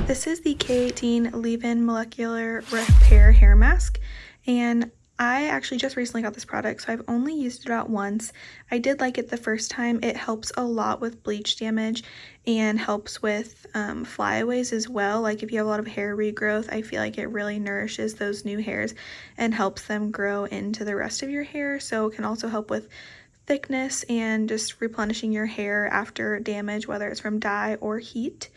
This is the K18 Leave-In Molecular Repair Hair Mask, and I actually just recently got this product, so I've only used it about once. I did like it the first time. It helps a lot with bleach damage and helps with flyaways as well. Like if you have a lot of hair regrowth, I feel like it really nourishes those new hairs and helps them grow into the rest of your hair. So it can also help with thickness and just replenishing your hair after damage, whether it's from dye or heat.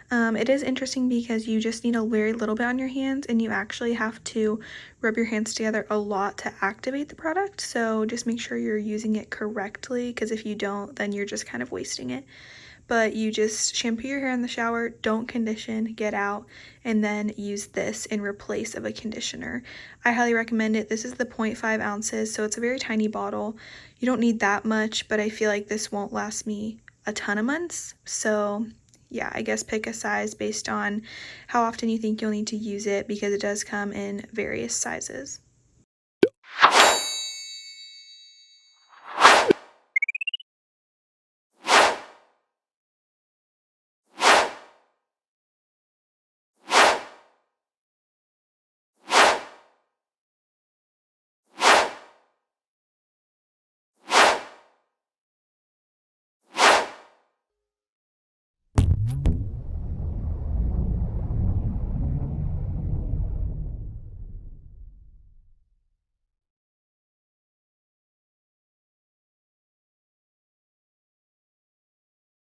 It is interesting because you just need a very little bit on your hands and you actually have to rub your hands together a lot to activate the product. So just make sure you're using it correctly, because if you don't, then you're just kind of wasting it. But you just shampoo your hair in the shower, don't condition, get out, and then use this in replace of a conditioner. I highly recommend it. This is the 0.5 ounces, so it's a very tiny bottle. You don't need that much, but I feel like this won't last me a ton of months. So yeah, I guess pick a size based on how often you think you'll need to use it, because it does come in various sizes.